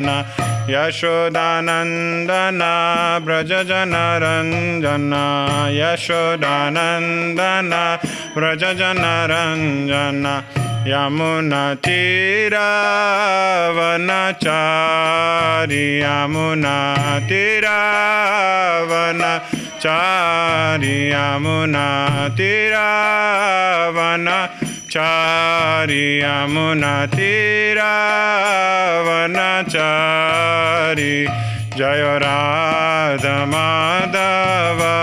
Yashodanandana Brajajanaranjana Yashodanandana Brajajanaranjana Yamuna Tira Vanachari Yamuna Tira Vanachari Yamuna Tira Vanachari Yamuna Tira Vanachari Jaya Radha Madhava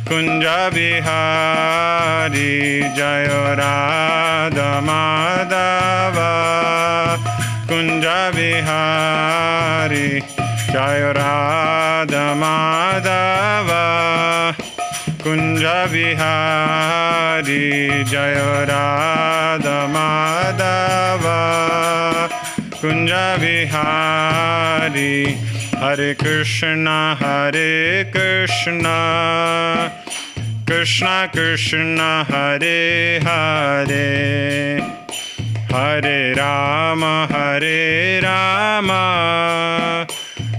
Kunja Bihari Jaya Radha Madhava Kunja Bihari Jaya Radha Madhava Kunja Bihari Jaya Radha Madhava Kunja Bihari Hare Krishna Krishna Krishna Hare Hare Hare Rama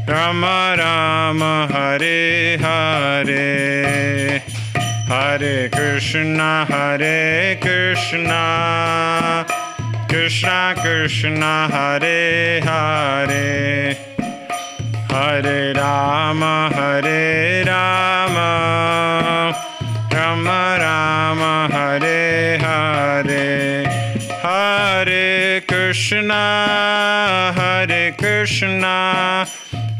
Rama Rama Hare Hare Hare Krishna Krishna Krishna Hare Hare Hare Rama Rama Rama Hare Hare Hare Krishna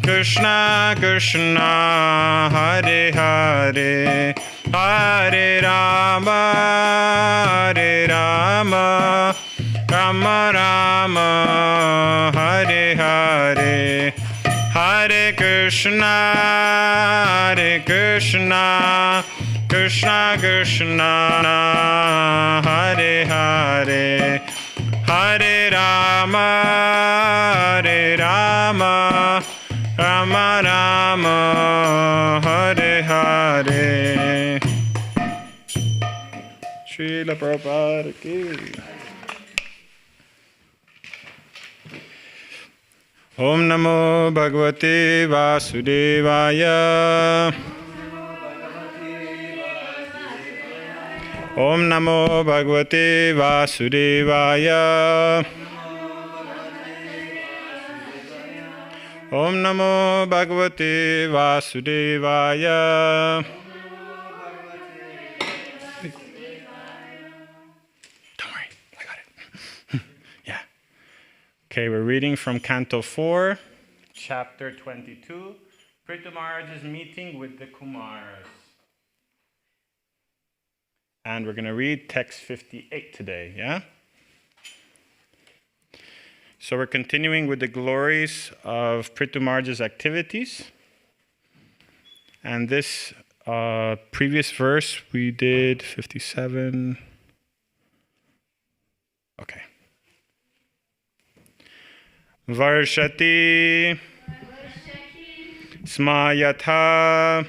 Krishna Krishna Hare Hare Hare Rama Rama Rama Hare Hare Hare Krishna Krishna Krishna Hare Hare Hare Rama Rama Rama Hare Hare Srila Prabhupada ki Om Namo Bhagavate Vasudevaya Om Namo Bhagavate Vasudevaya Om Namo Bhagavate Vasudevaya Don't worry, I got it. Yeah. Okay, we're reading from Canto 4, Chapter 22, Prithu Maharaj's meeting with the Kumars. And we're going to read text 58 today, yeah? So we're continuing with the glories of Prithu Maharaj's activities. And this previous verse we did 57. Okay. Varshati Smayatha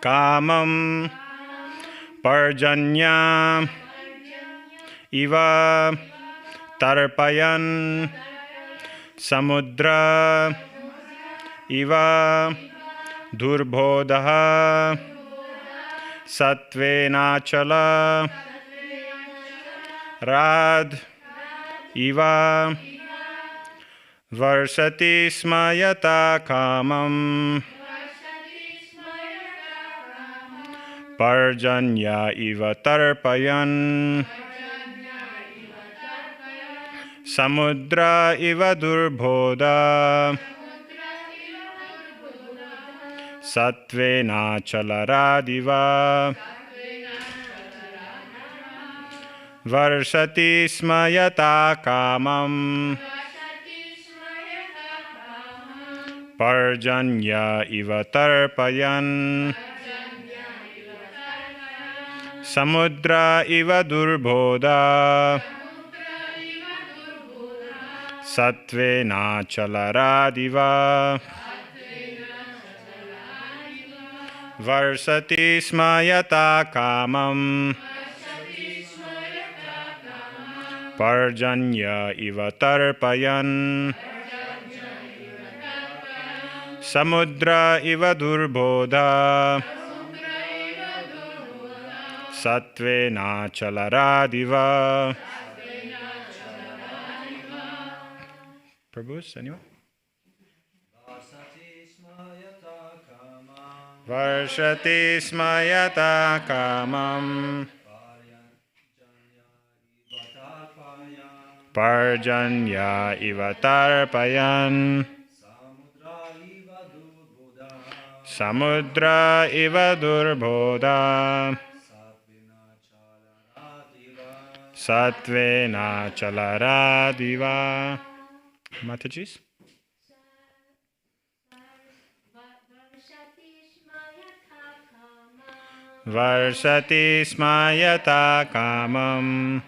Kamam Parjanya Iva Tarpayan Samudra Iva Durbhodaha Satvenachala Rad Iva Varsati Smayata Kamam Parjanya Iva Tarpayan Samudra Iva Durbhoda Satvena Chalaradiva Varsati Smayata Kamam Parjanya Iva Tarpayan Samudra Iva Durbhoda Satvena Chalaradiva Varsati Smayata Kamam Parjanya Iva Tarpayan samudra iva durbodha, sattvena chalaradiva. Prabhus, anyone? Varshati smayata kamam, parjanya iva tarpayan, samudra iva durbodha, sattvena chalaradiva. Matajis? Varsati smayata kamam,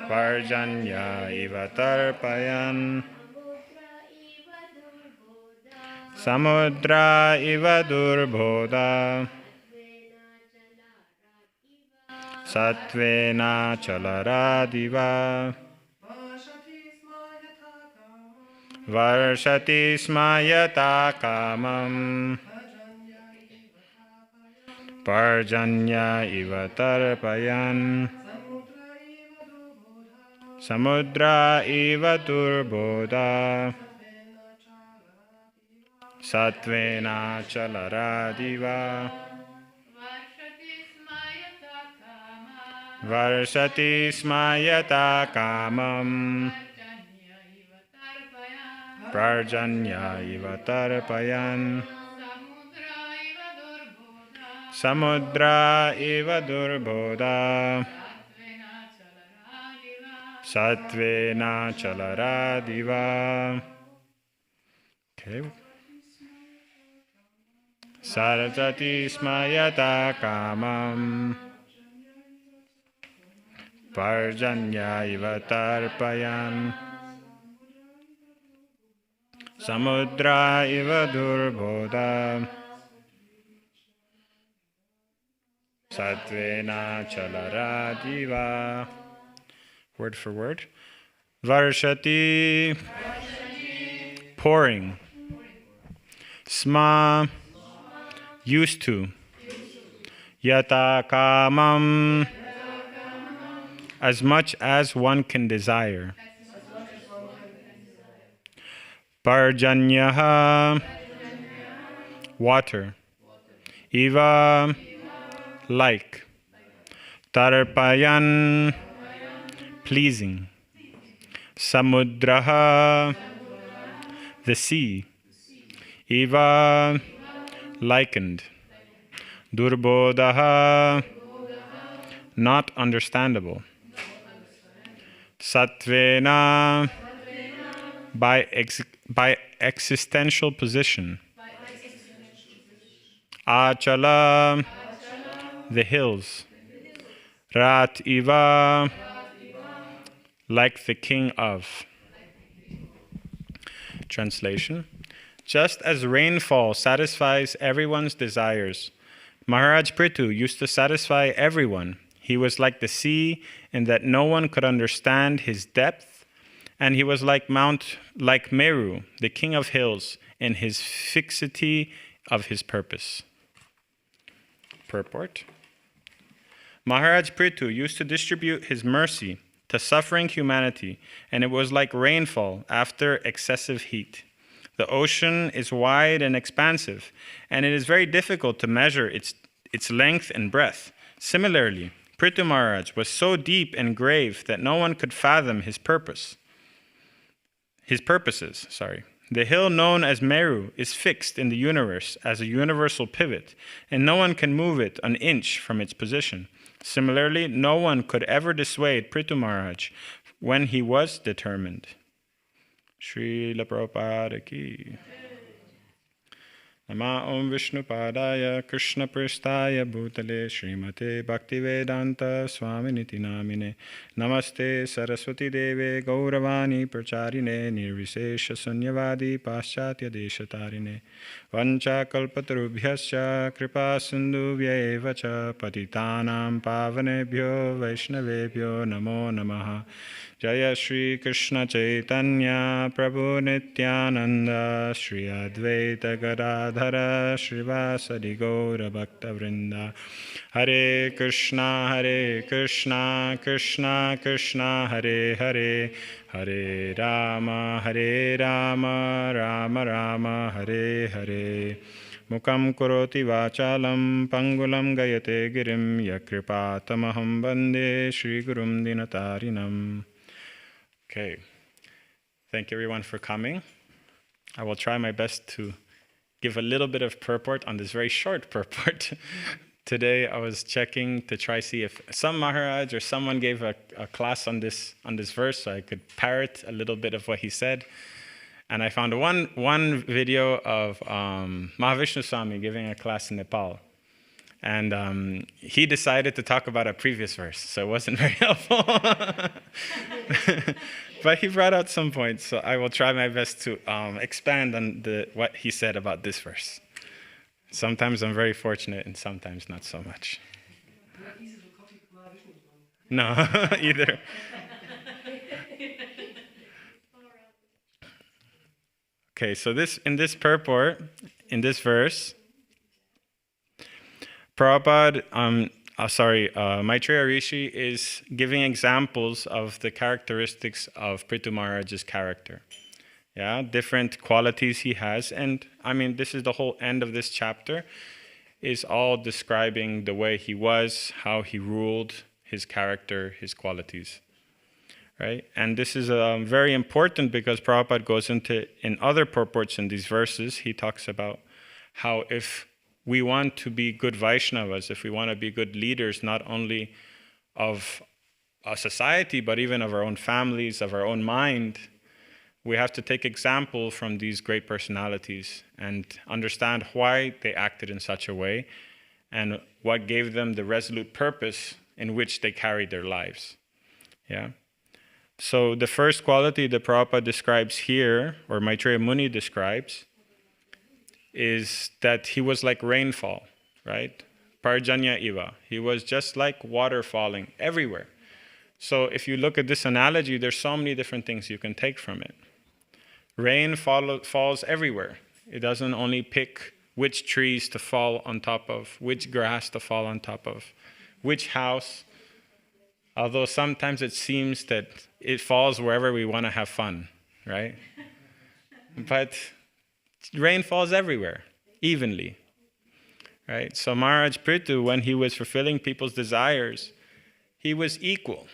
parjanya iva tarpayan, samudra iva durbodha, sattvena chalaradiva. Varshati smayata kamam, parjanya iva tarpayan, samudra iva durbodha, sattvena chalaradiva. Varshati smayata kamam, parjanya iva tarpayan, samudra iva durbodha, sattvena chalaradiva. Okay. Sarasati smayata kamam, parjanya iva tarpayan, samudra iva durbodha, sattvena chalaradiva. Word for word. Varshati, pouring. Sma, used to. Yata kamam, as much as one can desire. Parjanyaha, water. Iva, like. Tarpayan, pleasing. Samudraha, the sea. Iva, likened. Durbodaha, not understandable. Sattvena, by existential position. Achala, the hills. Rat iva, like the king of. Translation. Just as rainfall satisfies everyone's desires, Maharaj Prithu used to satisfy everyone. He was like the sea in that no one could understand his depth, and he was like Meru, the king of hills, in his fixity of his purpose. Purport. Maharaj Prithu used to distribute his mercy to suffering humanity, and it was like rainfall after excessive heat. The ocean is wide and expansive, and it is very difficult to measure its length and breadth. Similarly, Prithu Maharaj was so deep and grave that no one could fathom his purposes. The hill known as Meru is fixed in the universe as a universal pivot, and no one can move it an inch from its position. Similarly, no one could ever dissuade Prithu Maharaj when he was determined. Srila Prabhupada ki. Nama Om Vishnu Padaya Krishna Pristaya Bhutale Srimate Bhaktivedanta Swaminiti Namine Namaste Saraswati Deve Gauravani Pracharine Nirvisesha Sunyavadi Paschatya Deshatarine Vancha Kalpatarubhyascha Kripa Sindhu Vyevacha Patitanam Pavanebhyo Vaishnavebhyo Namo Namaha Jaya Shri Krishna Chaitanya Prabhu Nityananda Shri Advaita Gadadhara Srivasadi Goura Bhakta Vrinda. Hare Krishna Krishna Krishna Hare Hare, Hare Rama Rama Rama Hare Hare. Mukam karoti vachalam pangulam gayate girim yakripatamaham bande Shri Gurum Dinatarinam. Okay, thank you everyone for coming. I will try my best to give a little bit of purport on this very short purport. Today I was checking to try see if some Maharaj or someone gave a class on this verse, so I could parrot a little bit of what he said. And I found one video of Mahavishnu Swami giving a class in Nepal. And he decided to talk about a previous verse, so it wasn't very helpful. But he brought out some points, so I will try my best to expand on what he said about this verse. Sometimes I'm very fortunate, and sometimes not so much. No, either. Okay, so in this purport, in this verse, Prabhupada, Maitreya Rishi is giving examples of the characteristics of Prithu Maharaj's character. Yeah, different qualities he has. And I mean, this is the whole end of this chapter, is all describing the way he was, how he ruled, his character, his qualities. Right? And this is very important because Prabhupada goes into, in other purports in these verses, he talks about how if we want to be good Vaishnavas, if we want to be good leaders, not only of a society, but even of our own families, of our own mind, we have to take example from these great personalities and understand why they acted in such a way and what gave them the resolute purpose in which they carried their lives. Yeah. So the first quality that Prabhupada describes here, or Maitreya Muni describes, is that he was like rainfall, right? Parjanya iva. He was just like water falling everywhere. So if you look at this analogy, there's so many different things you can take from it. Rain falls everywhere. It doesn't only pick which trees to fall on top of, which grass to fall on top of, which house. Although sometimes it seems that it falls wherever we want to have fun, right? But rain falls everywhere, evenly, right? So Maharaj Prithu, when he was fulfilling people's desires, he was equal.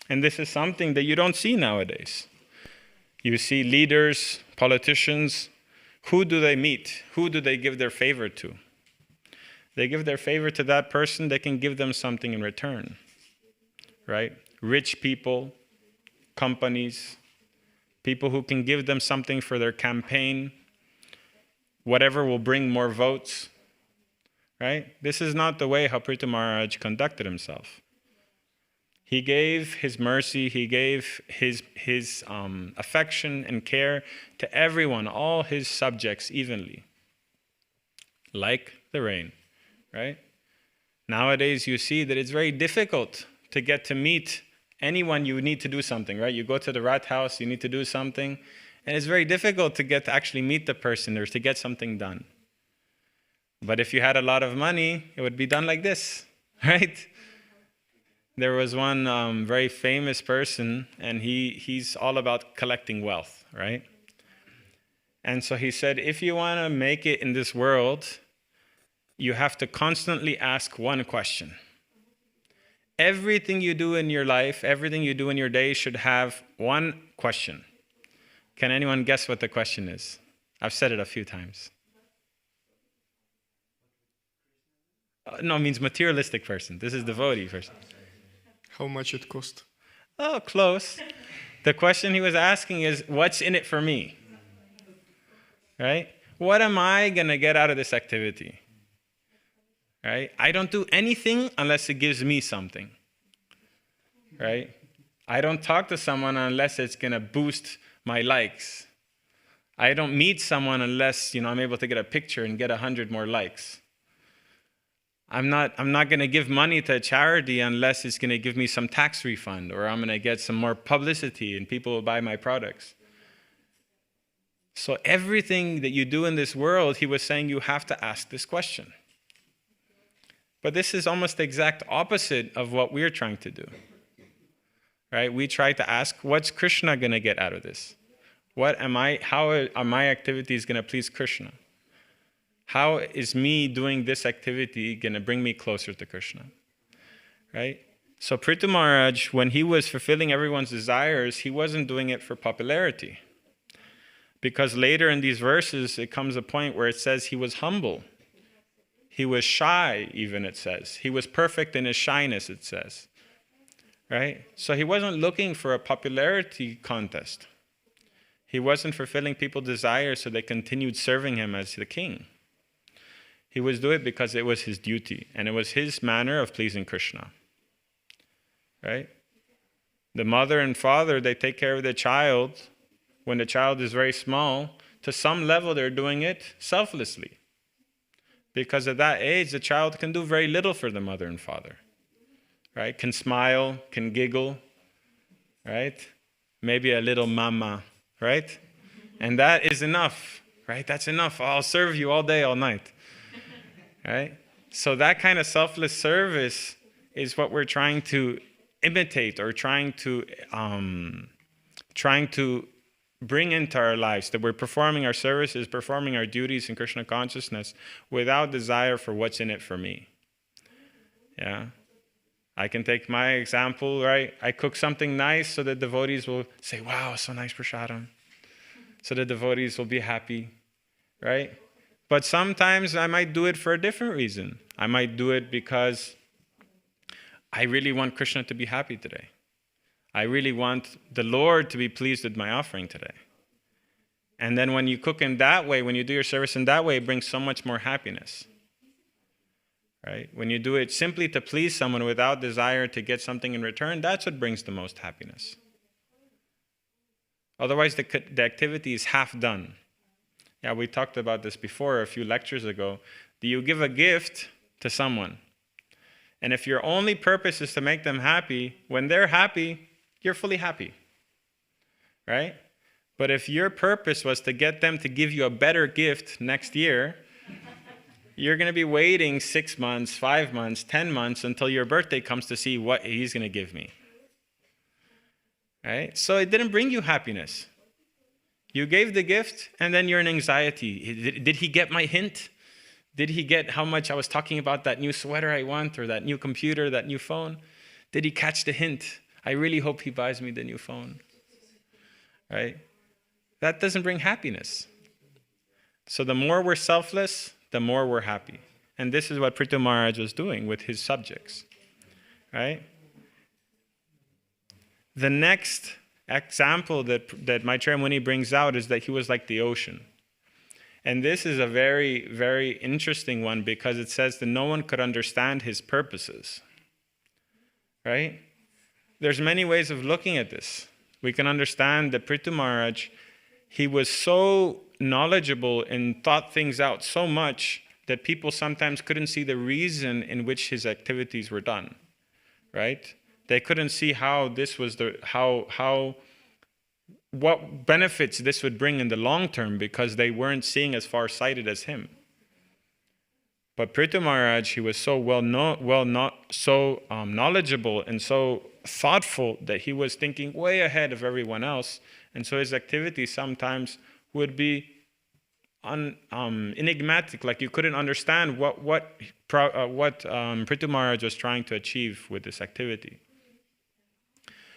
And this is something that you don't see nowadays. You see leaders, politicians, who do they meet? Who do they give their favor to? They give their favor to that person that can give them something in return, right? Rich people, companies, people who can give them something for their campaign, whatever will bring more votes, right? This is not the way how Prithu Maharaj conducted himself. He gave his mercy, he gave his affection and care to everyone, all his subjects evenly, like the rain, right? Nowadays you see that it's very difficult to get to meet anyone you need to do something, right? You go to the rat house, you need to do something, and it's very difficult to get to actually meet the person or to get something done. But if you had a lot of money, it would be done like this, right? There was one very famous person, and he's all about collecting wealth, right? And so he said, if you want to make it in this world, you have to constantly ask one question. Everything you do in your life, everything you do in your day should have one question. Can anyone guess what the question is? I've said it a few times. No, it means materialistic person. This is devotee person. How much it cost? Oh, close. The question he was asking is, what's in it for me? Right? What am I going to get out of this activity? Right? I don't do anything unless it gives me something. Right? I don't talk to someone unless it's going to boost my likes. I don't meet someone unless, I'm able to get a picture and get 100 more likes. I'm not going to give money to a charity unless it's going to give me some tax refund, or I'm going to get some more publicity and people will buy my products. So everything that you do in this world, he was saying you have to ask this question. But this is almost the exact opposite of what we're trying to do. Right? We try to ask, what's Krishna going to get out of this? How are my activities going to please Krishna? How is me doing this activity going to bring me closer to Krishna? Right? So Prithu Maharaj, when he was fulfilling everyone's desires, he wasn't doing it for popularity. Because later in these verses, it comes a point where it says he was humble. He was shy, even, it says. He was perfect in his shyness, it says. Right? So he wasn't looking for a popularity contest. He wasn't fulfilling people's desires so they continued serving him as the king. He was doing it because it was his duty, and it was his manner of pleasing Krishna. Right? The mother and father, they take care of the child when the child is very small. To some level, they're doing it selflessly. Because at that age, the child can do very little for the mother and father. Right? Can smile, can giggle, right? Maybe a little mama, right? And that is enough, right? That's enough. I'll serve you all day, all night, right? So that kind of selfless service is what we're trying to imitate, or trying to bring into our lives, that we're performing our services, performing our duties in Krishna consciousness without desire for what's in it for me. Yeah. I can take my example, right? I cook something nice so the devotees will say, wow, so nice prasadam. So the devotees will be happy, right? But sometimes I might do it for a different reason. I might do it because I really want Krishna to be happy today. I really want the Lord to be pleased with my offering today. And then when you cook in that way, when you do your service in that way, it brings so much more happiness. Right? When you do it simply to please someone without desire to get something in return, that's what brings the most happiness. Otherwise, the activity is half done. Yeah, we talked about this before a few lectures ago. Do you give a gift to someone? And if your only purpose is to make them happy, when they're happy, you're fully happy. Right? But if your purpose was to get them to give you a better gift next year, you're going to be waiting 6 months, 5 months, 10 months until your birthday comes to see what he's going to give me. Right? So it didn't bring you happiness. You gave the gift, and then you're in anxiety. Did he get my hint? Did he get how much I was talking about that new sweater I want, or that new computer, that new phone? Did he catch the hint? I really hope he buys me the new phone. Right? That doesn't bring happiness. So the more we're selfless, the more we're happy. And this is what Prithu Maharaj was doing with his subjects. Right? The next example that Maitreya Muni brings out is that he was like the ocean. And this is a very, very interesting one, because it says that no one could understand his purposes. Right? There's many ways of looking at this. We can understand that Prithu Maharaj, he was so knowledgeable and thought things out so much that people sometimes couldn't see the reason in which his activities were done, right? They couldn't see how this was what benefits this would bring in the long term, because they weren't seeing as far-sighted as him. But Prithu Maharaj, he was so knowledgeable and so thoughtful that he was thinking way ahead of everyone else, and so his activities sometimes would be enigmatic, like you couldn't understand what Prithu Maharaj was trying to achieve with this activity.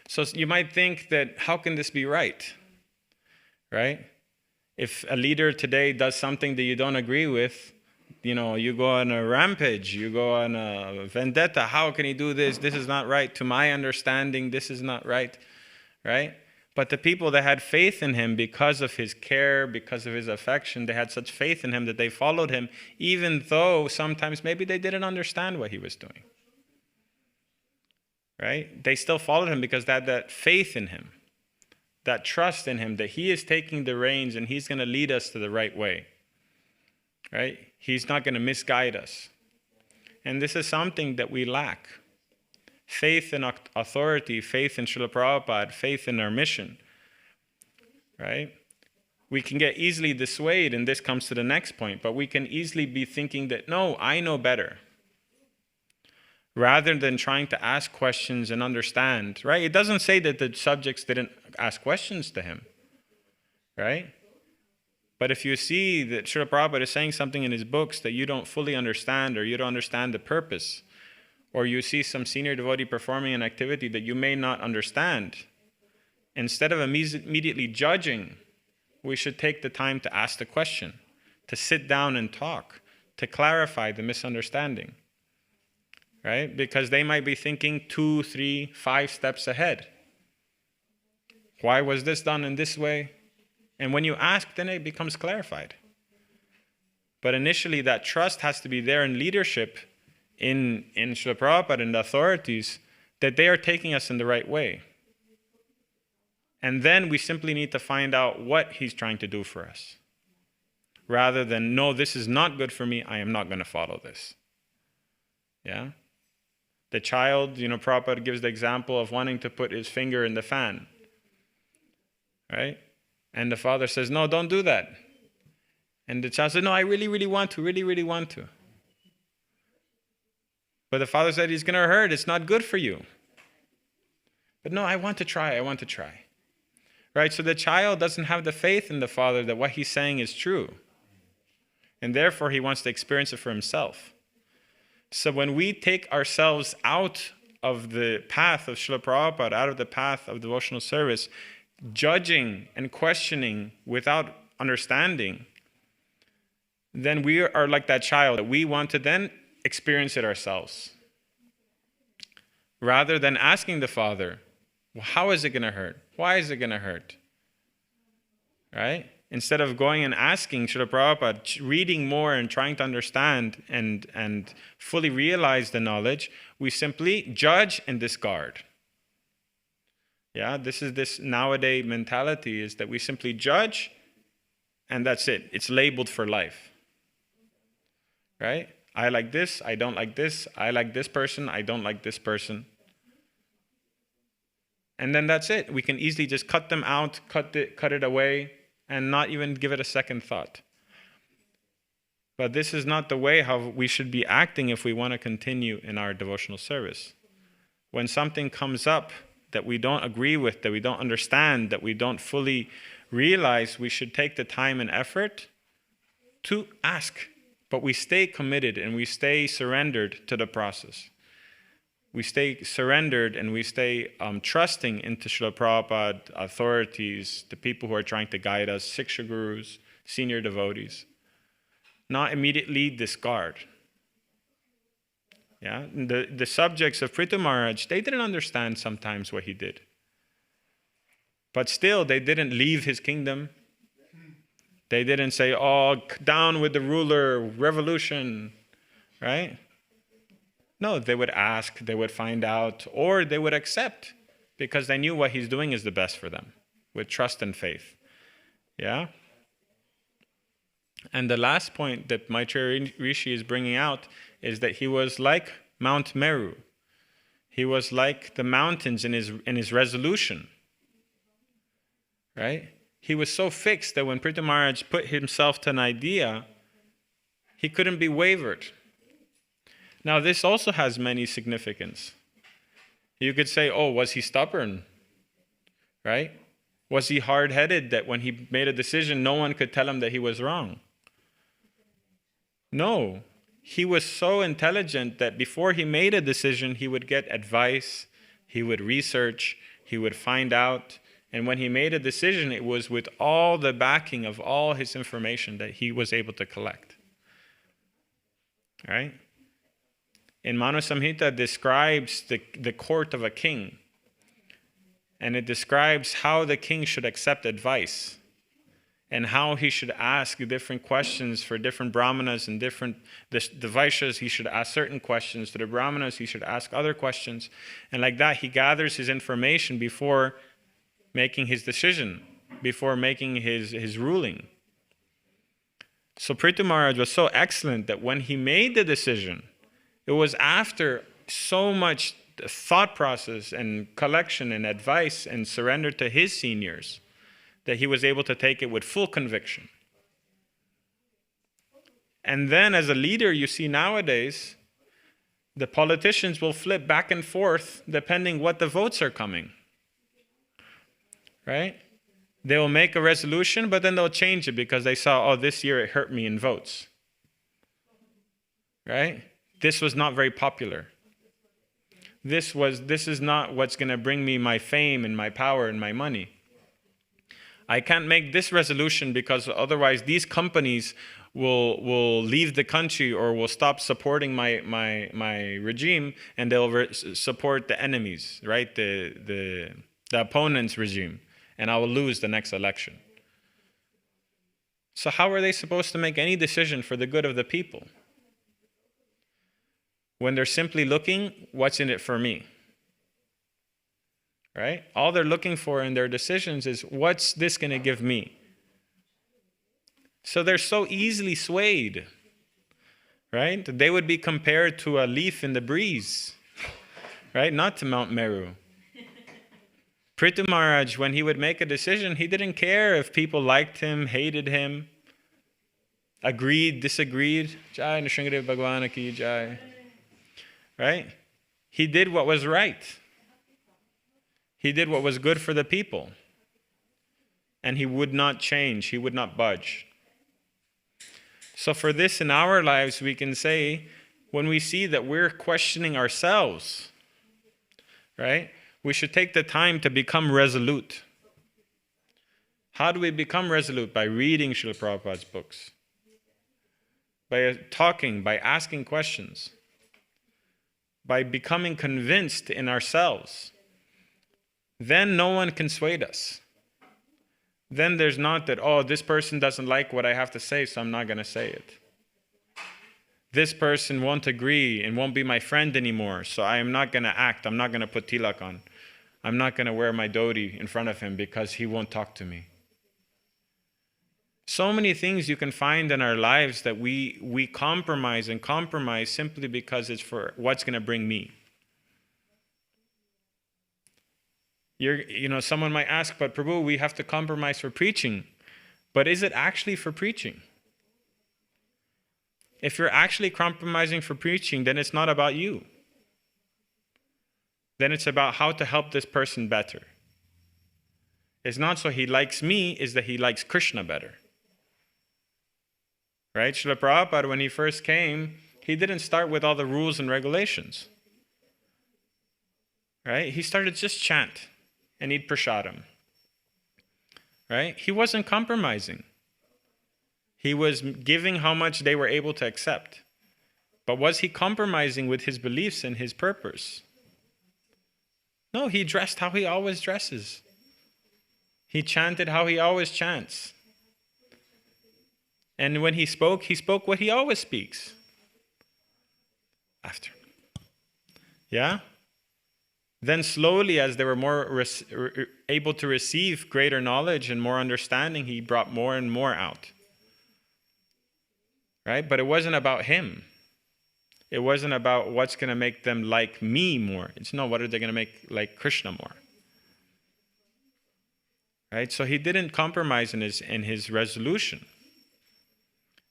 So you might think that, how can this be right? Right? If a leader today does something that you don't agree with, you go on a rampage, you go on a vendetta. How can he do this? This is not right. To my understanding, this is not right. Right? But the people that had faith in him because of his care, because of his affection, they had such faith in him that they followed him, even though sometimes maybe they didn't understand what he was doing. Right? They still followed him because they had that faith in him, that trust in him, that he is taking the reins and he's going to lead us to the right way. Right? He's not going to misguide us. And this is something that we lack. Faith in authority, faith in Srila Prabhupada, faith in our mission. Right? We can get easily dissuaded, and this comes to the next point, but we can easily be thinking that, no, I know better. Rather than trying to ask questions and understand, right? It doesn't say that the subjects didn't ask questions to him, right? But if you see that Srila Prabhupada is saying something in his books that you don't fully understand, or you don't understand the purpose, or you see some senior devotee performing an activity that you may not understand, instead of immediately judging, we should take the time to ask the question, to sit down and talk, to clarify the misunderstanding, right? Because they might be thinking 2, 3, 5 steps ahead. Why was this done in this way? And when you ask, then it becomes clarified. But initially, that trust has to be there in leadership, in Srila Prabhupada and the authorities, that they are taking us in the right way. And then we simply need to find out what he's trying to do for us. Rather than, no, this is not good for me, I am not going to follow this. Yeah? The child, Prabhupada gives the example of wanting to put his finger in the fan. Right? And the father says, no, don't do that. And the child said, no, I really, really want to, really, really want to. But the father said, it's going to hurt, it's not good for you. But no, I want to try. Right? So the child doesn't have the faith in the father that what he's saying is true. And therefore, he wants to experience it for himself. So when we take ourselves out of the path of Srila Prabhupada, out of the path of devotional service, judging and questioning without understanding, then we are like that child. We want to then experience it ourselves. Rather than asking the Father, well, how is it going to hurt? Why is it going to hurt? Right? Instead of going and asking Srila Prabhupada, reading more and trying to understand and fully realize the knowledge, we simply judge and discard. Yeah, this is this nowadays mentality, is that we simply judge and that's it. It's labeled for life. Right? I like this, I don't like this. I like this person, I don't like this person. And then that's it. We can easily just cut them out, cut it away, and not even give it a second thought. But this is not the way how we should be acting if we want to continue in our devotional service. When something comes up that we don't agree with, that we don't understand, that we don't fully realize, we should take the time and effort to ask. But we stay committed and we stay surrendered to the process. We stay surrendered and we stay trusting into Srila Prabhupada, authorities, the people who are trying to guide us, Siksha Gurus, senior devotees. Not immediately discard. Yeah, the subjects of Prithu Maharaj, they didn't understand sometimes what he did. But still, they didn't leave his kingdom. They didn't say, oh, down with the ruler, revolution, right? No, they would ask, they would find out, or they would accept because they knew what he's doing is the best for them, with trust and faith. Yeah? And the last point that Maitreya Rishi is bringing out is that he was like Mount Meru. He was like the mountains in his resolution. Right? He was so fixed that when Prithu Maharaj put himself to an idea, he couldn't be wavered. Now, this also has many significance. You could say, oh, was he stubborn? Right? Was he hard-headed that when he made a decision, no one could tell him that he was wrong? No. He was so intelligent that before he made a decision, he would get advice, he would research, he would find out. And when he made a decision, it was with all the backing of all his information that he was able to collect. Right? In Manu Samhita describes the court of a king. And it describes how the king should accept advice. And how he should ask different questions for different brahmanas and the Vaishyas, he should ask certain questions. To the brahmanas, he should ask other questions. And like that, he gathers his information before making his decision, before making his ruling. So Prithu Maharaj was so excellent that when he made the decision, It was after so much thought process and collection and advice and surrender to his seniors that he was able to take it with full conviction. And then as a leader, you see nowadays, the politicians will flip back and forth depending what the votes are coming. Right? They will make a resolution, but then they'll change it because they saw, oh, this year it hurt me in votes. Right? This was not very popular. This is not what's going to bring me my fame and my power and my money. I can't make this resolution because otherwise these companies will leave the country or will stop supporting my regime, and they'll support the enemies, right? The opponent's regime, and I will lose the next election. So how are they supposed to make any decision for the good of the people when they're simply looking, what's in it for me? Right? All they're looking for in their decisions is, what's this going to give me? So they're so easily swayed, right? They would be compared to a leaf in the breeze, right? Not to Mount Meru. Prithu Maharaj, when he would make a decision, he didn't care if people liked him, hated him, agreed, disagreed. Jai Nrsimhadev Bhagwan ki jai. Right? He did what was right. He did what was good for the people. And he would not change. He would not budge. So for this in our lives, we can say, when we see that we're questioning ourselves, right? We should take the time to become resolute. How do we become resolute? By reading Srila Prabhupada's books. By talking, by asking questions. By becoming convinced in ourselves. Then no one can sway us. Then there's not that, oh, this person doesn't like what I have to say, so I'm not going to say it. This person won't agree and won't be my friend anymore, so I am not going to act. I'm not going to put tilak on. I'm not going to wear my dhoti in front of him because he won't talk to me. So many things you can find in our lives that we compromise simply because it's for what's going to bring me. Someone might ask, but Prabhu, we have to compromise for preaching. But is it actually for preaching? If you're actually compromising for preaching, then it's not about you. Then it's about how to help this person better. It's not so he likes me, it's that he likes Krishna better. Right? Srila Prabhupada, when he first came, he didn't start with all the rules and regulations. Right? He started just chant. And eat prasadam. Right? He wasn't compromising. He was giving how much they were able to accept. But was he compromising with his beliefs and his purpose? No, he dressed how he always dresses. He chanted how he always chants. And when he spoke what he always speaks. After. Yeah? Then slowly, as they were more able to receive greater knowledge and more understanding, he brought more and more out. Right? But it wasn't about him. It wasn't about what's going to make them like me more. It's no, what are they going to make like Krishna more? Right? So he didn't compromise in his resolution.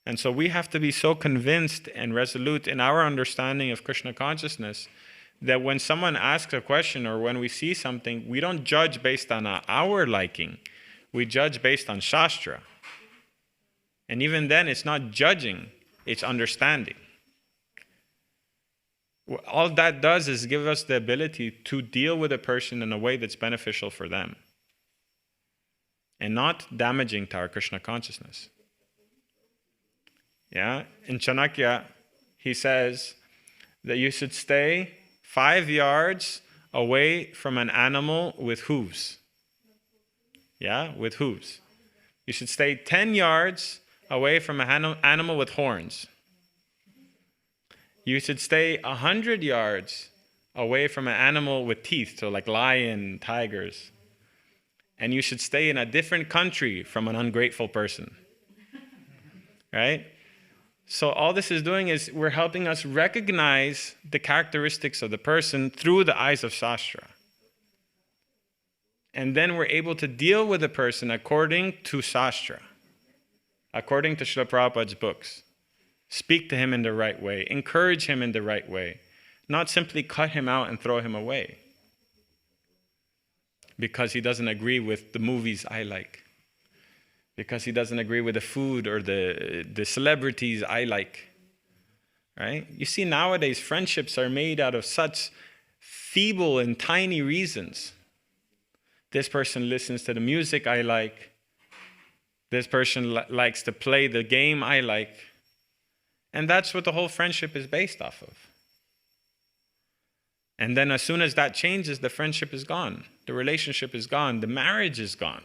And so we have to be so convinced and resolute in our understanding of Krishna consciousness that when someone asks a question or when we see something, we don't judge based on our liking. We judge based on Shastra. And even then, it's not judging, it's understanding. All that does is give us the ability to deal with a person in a way that's beneficial for them and not damaging to our Krishna consciousness. Yeah? In Chanakya, he says that you should stay 5 yards away from an animal with hooves. Yeah, with hooves. You should stay 10 yards away from an animal with horns. You should stay 100 yards away from an animal with teeth, so like lion, tigers. And you should stay in a different country from an ungrateful person. Right? So all this is doing is we're helping us recognize the characteristics of the person through the eyes of Shastra. And then we're able to deal with the person according to Shastra, according to Srila Prabhupada's books. Speak to him in the right way. Encourage him in the right way. Not simply cut him out and throw him away because he doesn't agree with the movies I like, because he doesn't agree with the food or the celebrities I like, right? You see, nowadays, friendships are made out of such feeble and tiny reasons. This person listens to the music I like. This person likes to play the game I like. And that's what the whole friendship is based off of. And then as soon as that changes, the friendship is gone. The relationship is gone. The marriage is gone.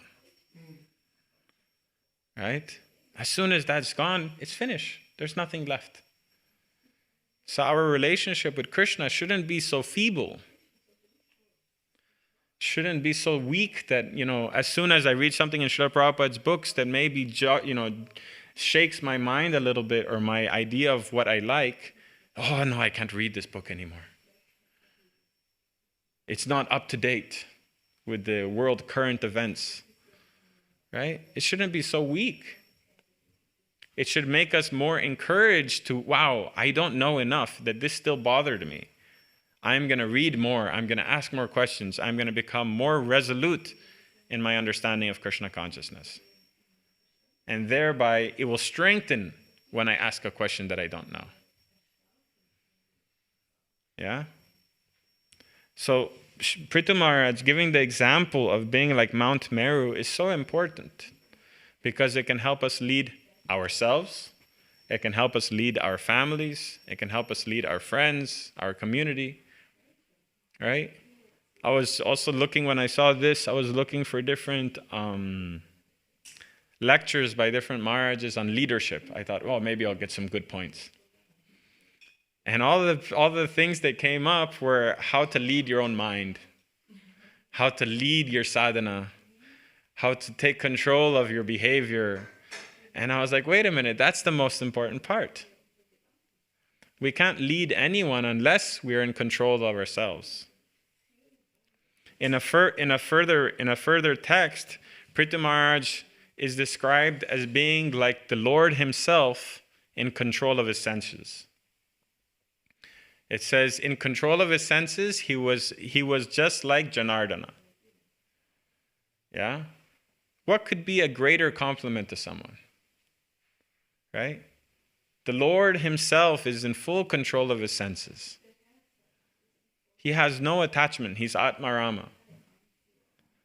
Right? As soon as that's gone, it's finished. There's nothing left. So our relationship with Krishna shouldn't be so feeble. Shouldn't be so weak that, as soon as I read something in Srila Prabhupada's books that maybe, shakes my mind a little bit or my idea of what I like, oh no, I can't read this book anymore. It's not up to date with the world current events, right? It shouldn't be so weak. It should make us more encouraged to, wow, I don't know enough that this still bothered me. I'm going to read more. I'm going to ask more questions. I'm going to become more resolute in my understanding of Krishna consciousness. And thereby, it will strengthen when I ask a question that I don't know. Yeah? So, Prithu Maharaj giving the example of being like Mount Meru is so important because it can help us lead ourselves. It can help us lead our families. It can help us lead our friends, our community. Right? I was also looking, when I saw this, I was looking for different lectures by different Maharajas on leadership. I thought, well, maybe I'll get some good points. And all the things that came up were how to lead your own mind, how to lead your sadhana, how to take control of your behavior. And I was like, wait a minute, that's the most important part. We can't lead anyone unless we're in control of ourselves. In a further text, Prithu Maharaj is described as being like the Lord himself in control of his senses. It says, in control of his senses, he was just like Janardana. Yeah? What could be a greater compliment to someone? Right? The Lord himself is in full control of his senses. He has no attachment. He's Atmarama.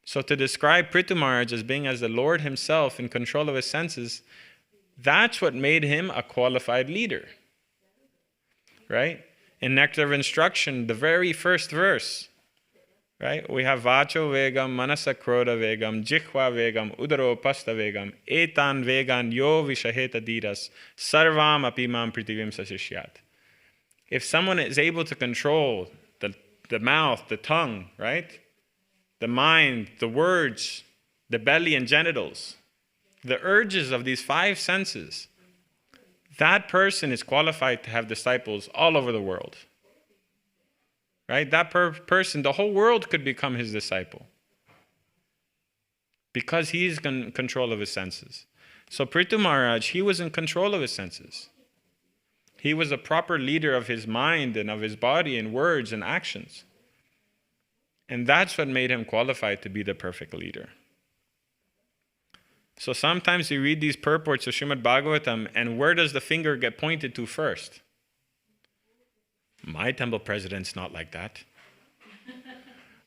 So to describe Prithu Maharaj as being as the Lord himself in control of his senses, that's what made him a qualified leader. Right? In Nectar of Instruction, the very first verse, right? We have Vacho Vegam, Manasa Krodha Vegam, Jikhva Vegam, Udaro Pasta Vegam, Etan Vegan Yo Vishaheta Diras, Sarvam Apimam Pritivim Sasishyat. If someone is able to control the mouth, the tongue, right? The mind, the words, the belly and genitals, the urges of these five senses, that person is qualified to have disciples all over the world. Right? That person, the whole world could become his disciple. Because he's in control of his senses. So Prithu Maharaj, he was in control of his senses. He was a proper leader of his mind and of his body and words and actions. And that's what made him qualified to be the perfect leader. So sometimes you read these purports of Srimad-Bhagavatam, and where does the finger get pointed to first? My temple president's not like that.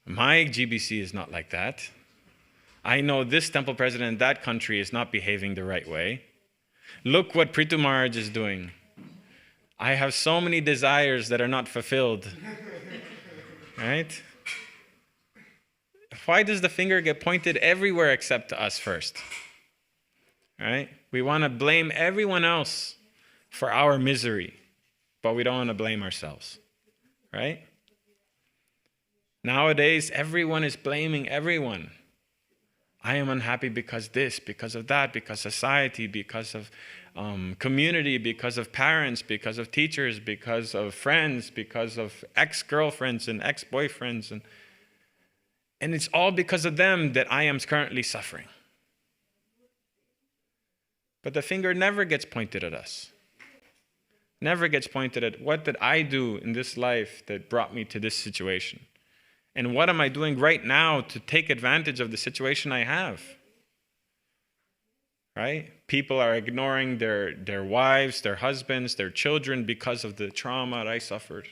My GBC is not like that. I know this temple president in that country is not behaving the right way. Look what Prithu Maharaj is doing. I have so many desires that are not fulfilled. Right? Why does the finger get pointed everywhere except to us first? Right? We want to blame everyone else for our misery, but we don't want to blame ourselves. Right? Nowadays, everyone is blaming everyone. I am unhappy because this, because of that, because society, because of community, because of parents, because of teachers, because of friends, because of ex-girlfriends and ex-boyfriends. And it's all because of them that I am currently suffering. But the finger never gets pointed at us. Never gets pointed at what did I do in this life that brought me to this situation? And what am I doing right now to take advantage of the situation I have? Right? People are ignoring their wives, their husbands, their children because of the trauma that I suffered.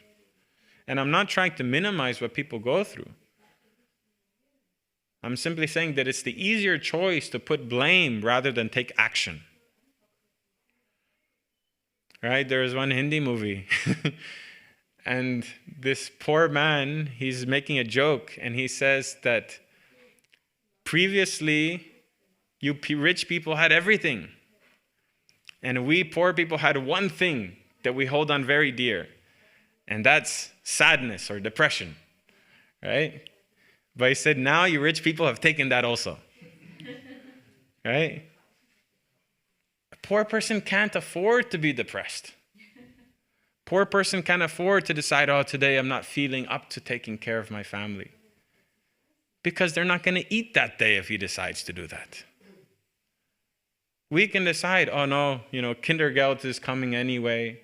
And I'm not trying to minimize what people go through. I'm simply saying that it's the easier choice to put blame rather than take action. Right? There was one Hindi movie. And this poor man, he's making a joke. And he says that previously, you rich people had everything. And we poor people had one thing that we hold on very dear. And that's sadness or depression. Right? But he said, now you rich people have taken that also. Right? A poor person can't afford to be depressed. Poor person can't afford to decide, oh, today I'm not feeling up to taking care of my family. Because they're not going to eat that day if he decides to do that. We can decide, oh no, Kindergeld is coming anyway.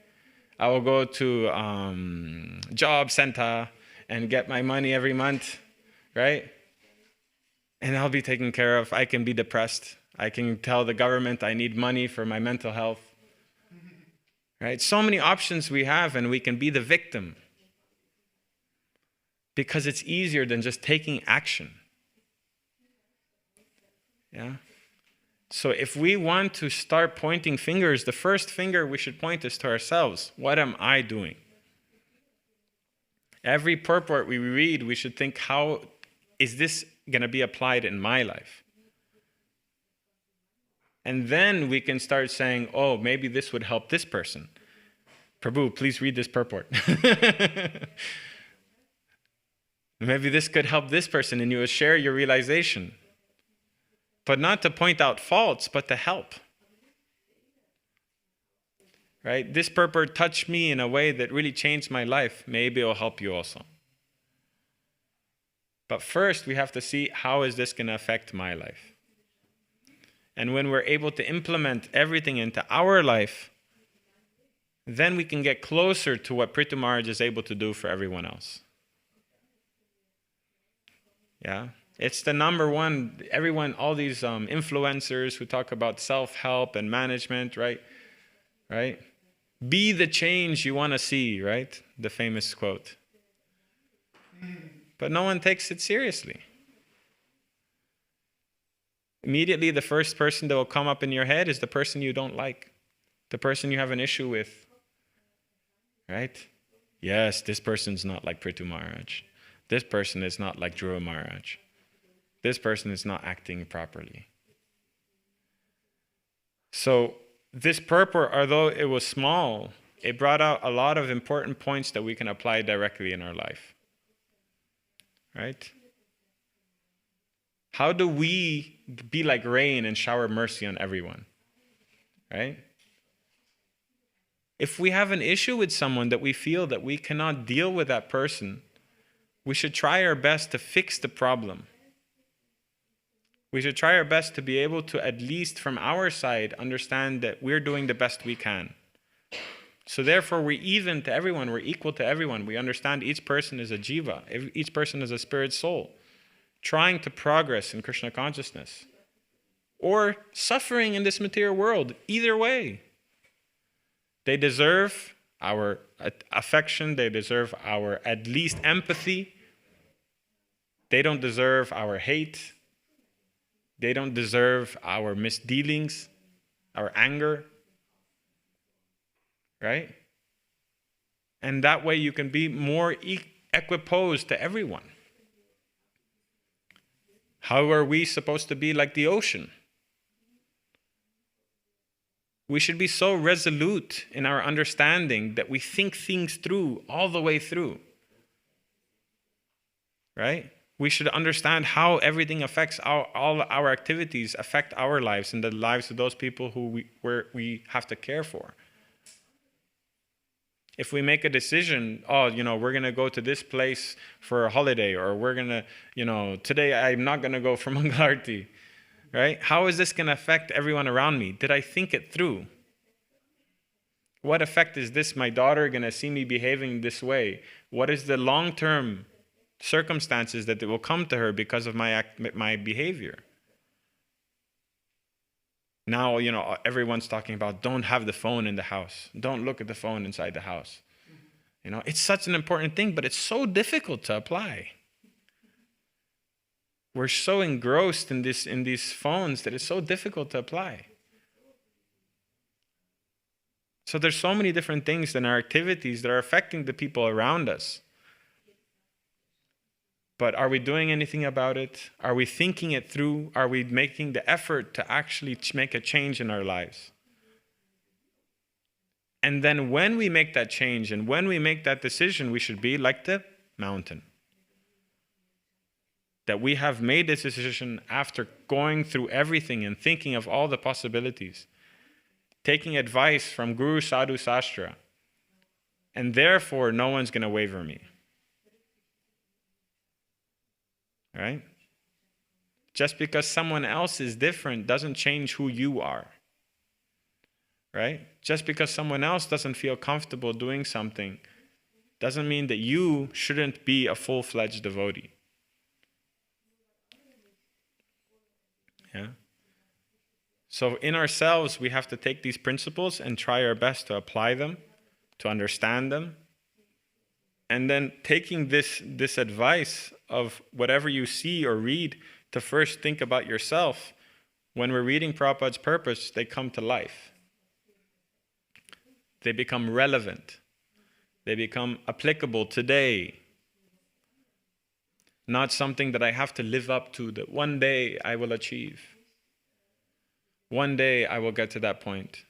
I will go to job center and get my money every month, right? And I'll be taken care of. I can be depressed. I can tell the government I need money for my mental health. Right? So many options we have, and we can be the victim. Because it's easier than just taking action. Yeah? So if we want to start pointing fingers, the first finger we should point is to ourselves. What am I doing? Every purport we read, we should think, how is this going to be applied in my life? And then we can start saying, oh, maybe this would help this person. Prabhu, please read this purport. Maybe this could help this person, and you will share your realization. But not to point out faults, but to help. Right? This purport touched me in a way that really changed my life. Maybe it will help you also. But first, we have to see, how is this going to affect my life? And when we're able to implement everything into our life, then we can get closer to what Prithu Maharaj is able to do for everyone else. Yeah? It's the number one, everyone, all these influencers who talk about self-help and management, right? Right? Be the change you want to see, right? The famous quote. But no one takes it seriously. Immediately, the first person that will come up in your head is the person you don't like, the person you have an issue with. Right? Yes, this person's not like Prithu Maharaj. This person is not like Dhruva Maharaj. This person is not acting properly. So this purport, although it was small, it brought out a lot of important points that we can apply directly in our life. Right? How do we be like rain and shower mercy on everyone? Right? If we have an issue with someone that we feel that we cannot deal with that person, we should try our best to fix the problem. We should try our best to be able to, at least from our side, understand that we're doing the best we can. So therefore, we're even to everyone, we're equal to everyone. We understand each person is a jiva, each person is a spirit soul, trying to progress in Krishna consciousness, or suffering in this material world. Either way, they deserve our affection, they deserve our at least empathy. They don't deserve our hate. They don't deserve our misdealings, our anger. Right? And that way you can be more equiposed to everyone. How are we supposed to be like the ocean? We should be so resolute in our understanding that we think things through all the way through. Right? We should understand how everything affects all our activities, affect our lives and the lives of those people who we have to care for. If we make a decision, we're going to go to this place for a holiday, or we're going to, today I'm not going to go for Mangalarti, right? How is this going to affect everyone around me? Did I think it through? What effect is this, my daughter, going to see me behaving this way? What is the long-term circumstances that will come to her because of my behavior? Now, everyone's talking about don't have the phone in the house. Don't look at the phone inside the house. It's such an important thing, but it's so difficult to apply. We're so engrossed in these phones that it's so difficult to apply. So there's so many different things in our activities that are affecting the people around us. But are we doing anything about it? Are we thinking it through? Are we making the effort to actually make a change in our lives? And then when we make that change and when we make that decision, we should be like the mountain. That we have made this decision after going through everything and thinking of all the possibilities. Taking advice from Guru, Sadhu, Sastra. And therefore, no one's going to waver me. Right? Just because someone else is different doesn't change who you are. Right? Just because someone else doesn't feel comfortable doing something doesn't mean that you shouldn't be a full-fledged devotee. Yeah? So in ourselves, we have to take these principles and try our best to apply them, to understand them. And then taking this advice of whatever you see or read to first think about yourself. When we're reading Prabhupada's purpose, they come to life. They become relevant. They become applicable today. Not something that I have to live up to, that one day I will achieve. One day I will get to that point.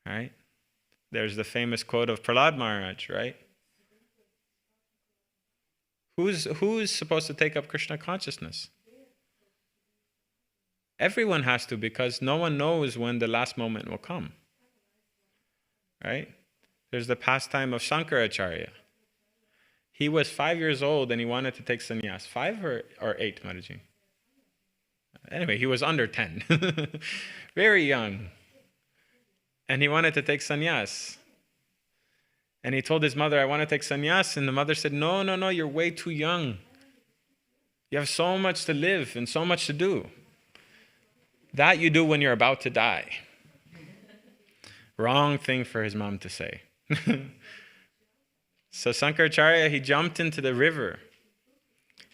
Right? There's the famous quote of Prahlad Maharaj, right? Who's supposed to take up Krishna consciousness? Everyone has to, because no one knows when the last moment will come. Right? There's the pastime of Shankaracharya. He was 5 years old and he wanted to take sannyas. 5 or 8, Maharaji? Anyway, he was under 10. Very young. And he wanted to take sannyas. And he told his mother, I want to take sannyas. And the mother said, no, you're way too young. You have so much to live and so much to do. That you do when you're about to die. Wrong thing for his mom to say. So Sankaracharya, he jumped into the river.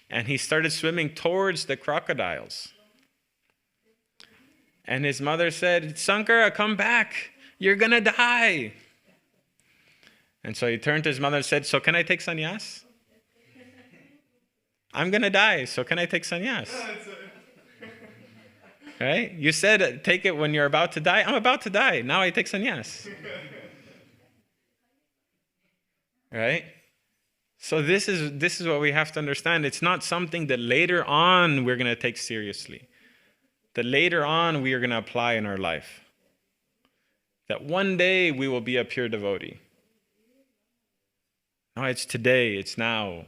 And he started swimming towards the crocodiles. And his mother said, Sankara, come back. You're going to die. And so he turned to his mother and said, so can I take sannyas? I'm going to die, so can I take sannyas? Right? You said take it when you're about to die. I'm about to die. Now I take sannyas. Right? So this is what we have to understand. It's not something that later on we're going to take seriously. That later on we are going to apply in our life. That one day we will be a pure devotee. No, it's today, it's now.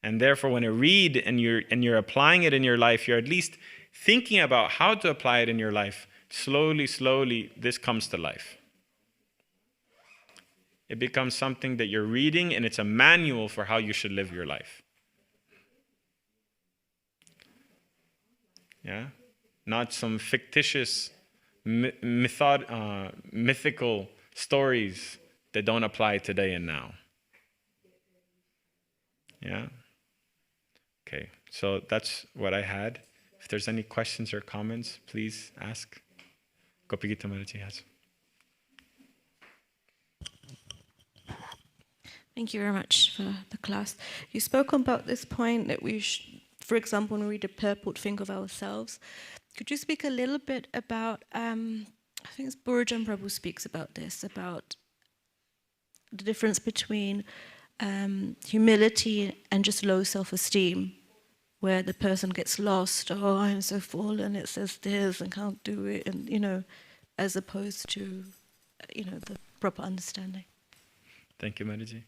And therefore when you read and you're applying it in your life, you're at least thinking about how to apply it in your life. Slowly, this comes to life. It becomes something that you're reading and it's a manual for how you should live your life. Yeah? Not some fictitious, mythical stories that don't apply today and now. Yeah? Okay, so that's what I had. If there's any questions or comments, please ask. Gopigita Maharaji has. Thank you very much for the class. You spoke about this point that we for example, when we read a purport, think of ourselves. Could you speak a little bit about, I think it's Burjan Prabhu speaks about this, about the difference between humility and just low self-esteem, where the person gets lost. Oh, I'm so fallen. It says this and can't do it, and as opposed to, the proper understanding. Thank you, Mataji.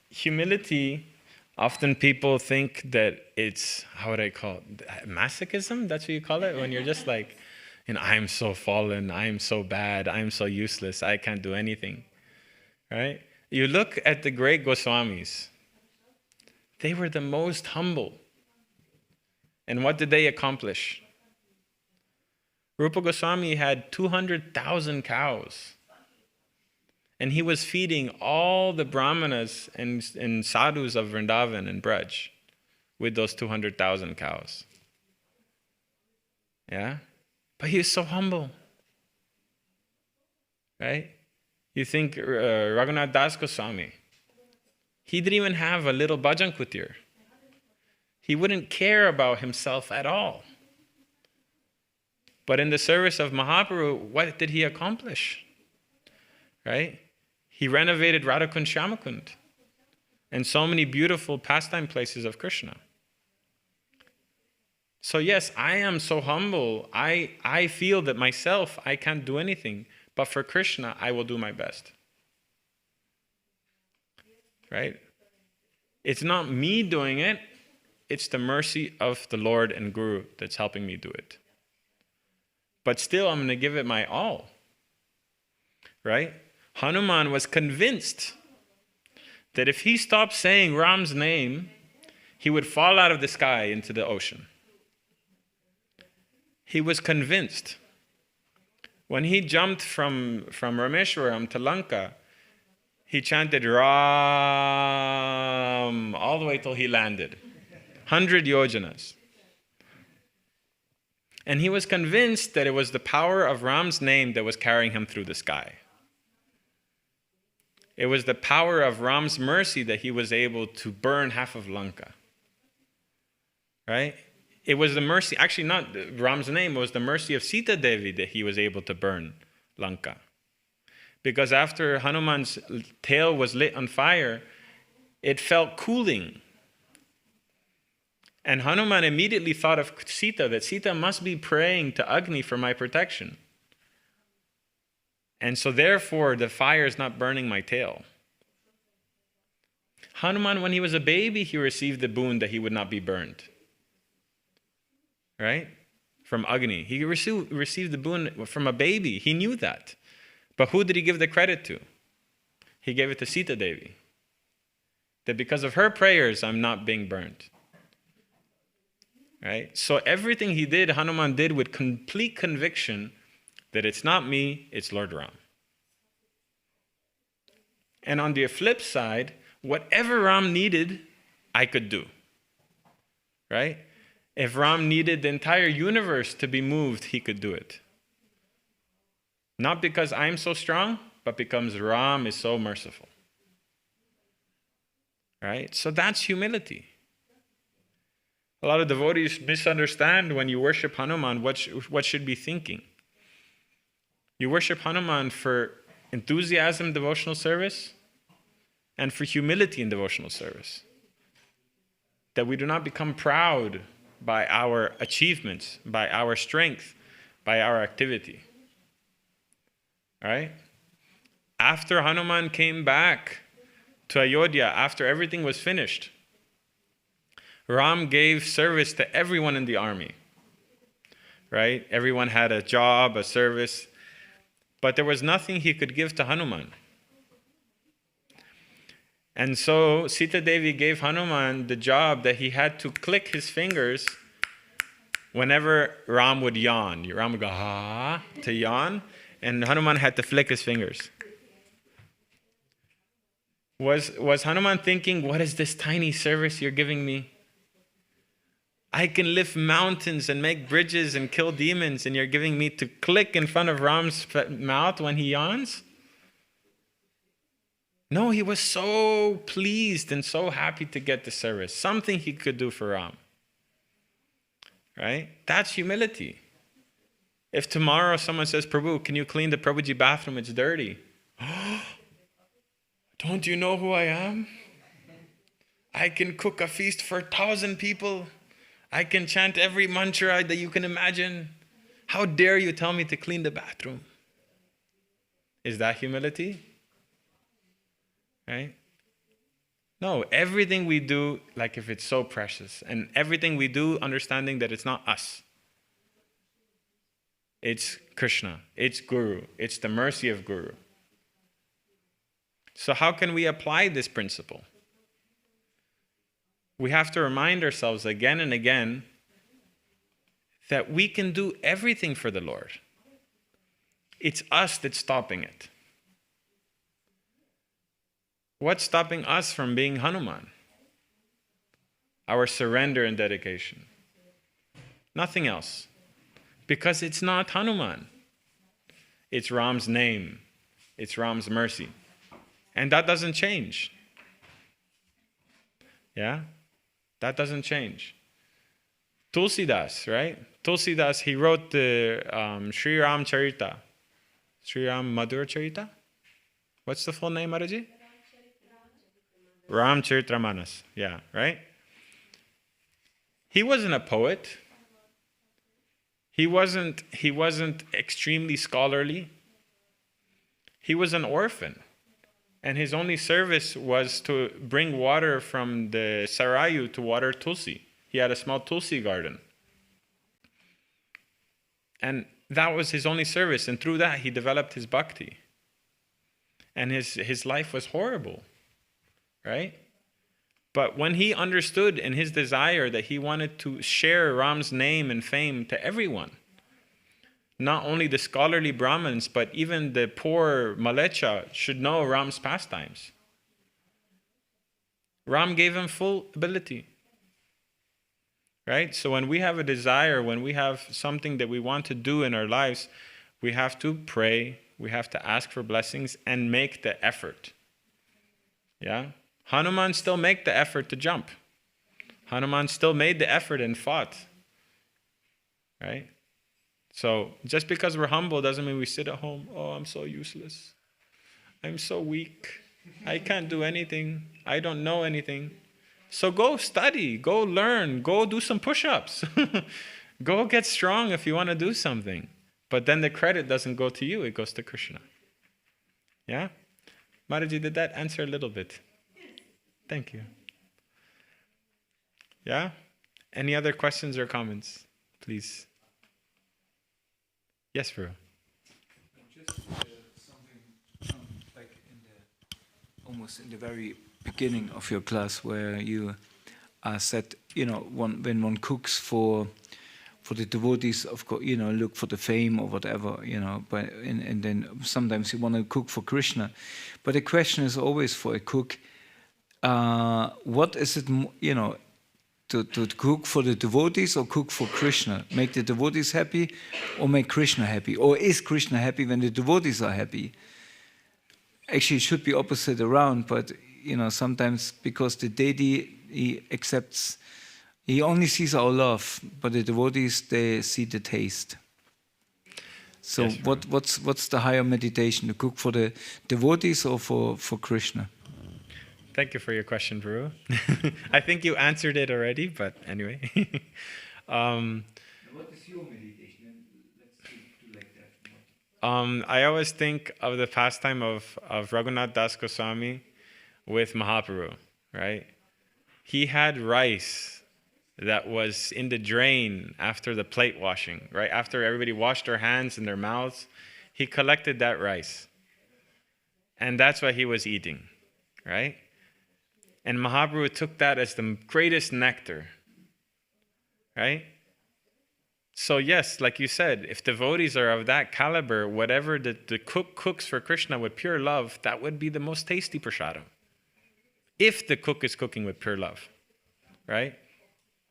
Humility. Often people think that it's, how would I call it, masochism? That's what you call it? When you're just like, I'm so fallen, I'm so bad, I'm so useless, I can't do anything, right? You look at the great Goswamis. They were the most humble. And what did they accomplish? Rupa Goswami had 200,000 cows. And he was feeding all the brahmanas and sadhus of Vrindavan and Braj with those 200,000 cows. Yeah? But he was so humble. Right? You think Raghunath Das Goswami, he didn't even have a little bhajan kutir. He wouldn't care about himself at all. But in the service of Mahaprabhu, what did he accomplish? Right? He renovated Radhakund Shyamakund and so many beautiful pastime places of Krishna. So yes, I am so humble. I feel that myself, I can't do anything. But for Krishna, I will do my best. Right? It's not me doing it. It's the mercy of the Lord and Guru that's helping me do it. But still, I'm going to give it my all. Right? Hanuman was convinced that if he stopped saying Ram's name, he would fall out of the sky into the ocean. He was convinced. When he jumped from Rameshwaram to Lanka, he chanted Ram all the way till he landed. 100 yojanas. And he was convinced that it was the power of Ram's name that was carrying him through the sky. It was the power of Ram's mercy that he was able to burn half of Lanka. Right? It was the mercy, actually not Ram's name, it was the mercy of Sita Devi that he was able to burn Lanka. Because after Hanuman's tail was lit on fire, it felt cooling. And Hanuman immediately thought of Sita, that Sita must be praying to Agni for my protection. And so therefore, the fire is not burning my tail. Hanuman, when he was a baby, he received the boon that he would not be burned. Right? From Agni. He received the boon from a baby. He knew that. But who did he give the credit to? He gave it to Sita Devi. That because of her prayers, I'm not being burned. Right? So everything he did, Hanuman did with complete conviction that it's not me, it's Lord Ram. And on the flip side, whatever Ram needed, I could do. Right? If Ram needed the entire universe to be moved, he could do it. Not because I'm so strong, but because Ram is so merciful. Right? So that's humility. A lot of devotees misunderstand when you worship Hanuman what should be thinking. You worship Hanuman for enthusiasm in devotional service and for humility in devotional service. That we do not become proud by our achievements, by our strength, by our activity. All right? After Hanuman came back to Ayodhya, after everything was finished, Ram gave service to everyone in the army. Right? Everyone had a job, a service. But there was nothing he could give to Hanuman. And so Sita Devi gave Hanuman the job that he had to click his fingers whenever Ram would yawn. Ram would go, ha, to yawn. And Hanuman had to flick his fingers. Was Hanuman thinking, what is this tiny service you're giving me? I can lift mountains and make bridges and kill demons, and you're giving me to click in front of Ram's mouth when he yawns? No, he was so pleased and so happy to get the service. Something he could do for Ram. Right? That's humility. If tomorrow someone says, Prabhu, can you clean the Prabhuji bathroom? It's dirty. Don't you know who I am? I can cook a feast for 1,000 people. I can chant every mantra that you can imagine. How dare you tell me to clean the bathroom? Is that humility? Right? No, everything we do, like if it's so precious, and everything we do, understanding that it's not us. It's Krishna, it's Guru, it's the mercy of Guru. So how can we apply this principle? We have to remind ourselves again and again that we can do everything for the Lord. It's us that's stopping it. What's stopping us from being Hanuman? Our surrender and dedication. Nothing else. Because it's not Hanuman. It's Ram's name. It's Ram's mercy. And that doesn't change. Yeah? That doesn't change. Tulsidas, right? Tulsidas, he wrote the Sri Ram Charita. Sri Ram Madhura Charita? What's the full name, Mataji? Ram Charitramanas. Yeah, right? He wasn't a poet. He wasn't extremely scholarly. He was an orphan. And his only service was to bring water from the Sarayu to water Tulsi. He had a small Tulsi garden. And that was his only service. And through that, he developed his bhakti. And his life was horrible. Right? But when he understood in his desire that he wanted to share Ram's name and fame to everyone, not only the scholarly Brahmins, but even the poor Malecha should know Ram's pastimes. Ram gave him full ability. Right? So when we have a desire, when we have something that we want to do in our lives, we have to pray, we have to ask for blessings and make the effort. Yeah? Hanuman still made the effort to jump. Hanuman still made the effort and fought. Right? So just because we're humble doesn't mean we sit at home. Oh, I'm so useless. I'm so weak. I can't do anything. I don't know anything. So go study, go learn, go do some push-ups. Go get strong if you want to do something. But then the credit doesn't go to you, it goes to Krishna. Yeah? Mataji, did that answer a little bit? Thank you. Yeah? Any other questions or comments? Please. Yes, Prabhu. Just something like almost in the very beginning of your class, where you said, when one cooks for the devotees, of course, look for the fame or whatever, but and then sometimes you want to cook for Krishna. But the question is always for a cook, what is it, to cook for the devotees or cook for Krishna? Make the devotees happy or make Krishna happy? Or is Krishna happy when the devotees are happy? Actually, it should be opposite around, but sometimes because the deity, he only sees our love, but the devotees, they see the taste. So yes, what's the higher meditation, to cook for the devotees or for Krishna? Thank you for your question, Prabhu. I think you answered it already, but anyway. What is your meditation? Let's do like that. I always think of the pastime of Raghunath Das Goswami with Mahaprabhu, right? He had rice that was in the drain after the plate washing, right? After everybody washed their hands and their mouths, he collected that rice. And that's what he was eating, right? And Mahaprabhu took that as the greatest nectar, right? So yes, like you said, if devotees are of that caliber, whatever the cook cooks for Krishna with pure love, that would be the most tasty prasadam. If the cook is cooking with pure love, right?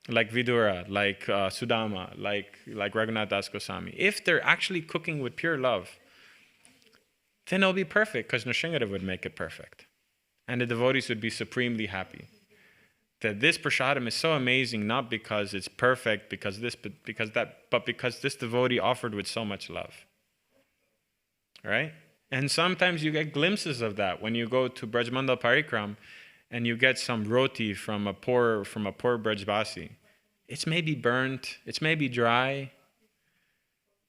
Like Vidura, like Sudama, like Raghunath Das Goswami. If they're actually cooking with pure love, then it'll be perfect, because Nrsimhadev would make it perfect. And the devotees would be supremely happy. That this prasadam is so amazing, not because it's perfect, but because this devotee offered with so much love. Right? And sometimes you get glimpses of that when you go to Brajmandal Parikram and you get some roti from a poor Brajbasi. It's maybe burnt, it's maybe dry,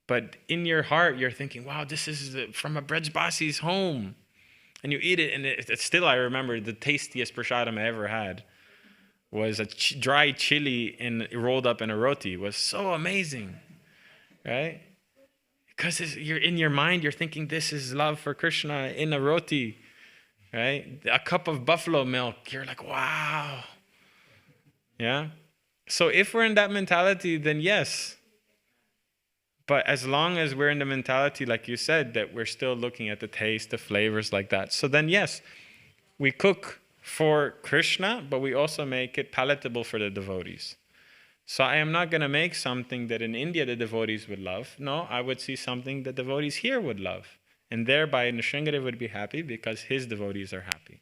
but in your heart you're thinking, wow, this is from a Brajbasi's home. And you eat it, and it's still, I remember, the tastiest prasadam I ever had was a dry chili rolled up in a roti. It was so amazing, right? Because you're in your mind, you're thinking this is love for Krishna in a roti, right? A cup of buffalo milk, you're like, wow. Yeah? So if we're in that mentality, then yes. But as long as we're in the mentality, like you said, that we're still looking at the taste, the flavors like that. So then yes, we cook for Krishna, but we also make it palatable for the devotees. So I am not going to make something that in India the devotees would love. No, I would see something that devotees here would love. And thereby Nrsingadev would be happy because his devotees are happy.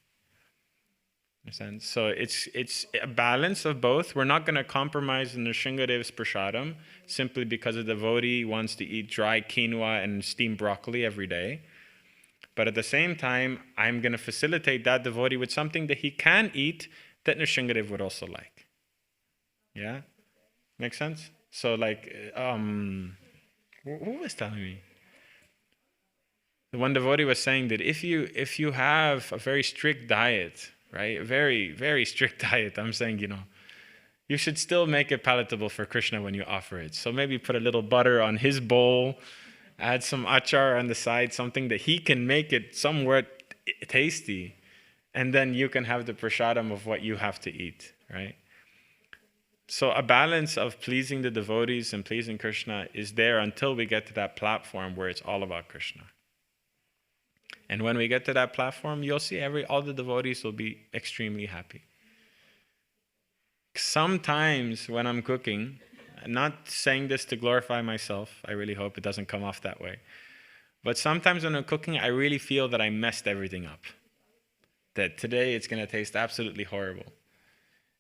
Understand? So it's a balance of both. We're not going to compromise in Nrsingadev's prasadam simply because a devotee wants to eat dry quinoa and steamed broccoli every day. But at the same time, I'm going to facilitate that devotee with something that he can eat that Nrsingadev would also like. Yeah? Make sense? So like, who was telling me? The one devotee was saying that if you have a very strict diet, right? A very, very strict diet. I'm saying, you should still make it palatable for Krishna when you offer it. So maybe put a little butter on his bowl, add some achar on the side, something that he can make it somewhat tasty. And then you can have the prasadam of what you have to eat, right? So a balance of pleasing the devotees and pleasing Krishna is there until we get to that platform where it's all about Krishna. And when we get to that platform, you'll see all the devotees will be extremely happy. Sometimes when I'm cooking, I'm not saying this to glorify myself, I really hope it doesn't come off that way. But sometimes when I'm cooking, I really feel that I messed everything up. That today it's going to taste absolutely horrible.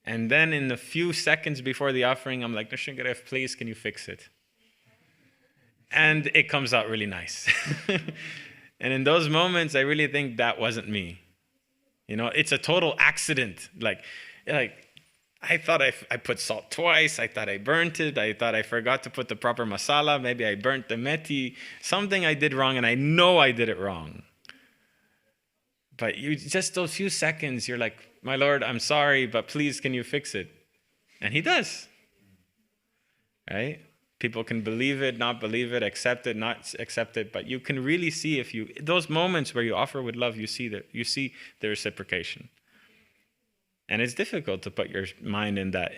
And then in the few seconds before the offering, I'm like, Nrsingadev, please, can you fix it? And it comes out really nice. And in those moments, I really think that wasn't me. It's a total accident. Like I thought I put salt twice. I thought I burnt it. I thought I forgot to put the proper masala. Maybe I burnt the methi. Something I did wrong, and I know I did it wrong. But just those few seconds, you're like, my Lord, I'm sorry, but please, can you fix it? And he does. Right? People can believe it, not believe it, accept it, not accept it, but you can really see those moments where you offer with love, you see the reciprocation. And it's difficult to put your mind in that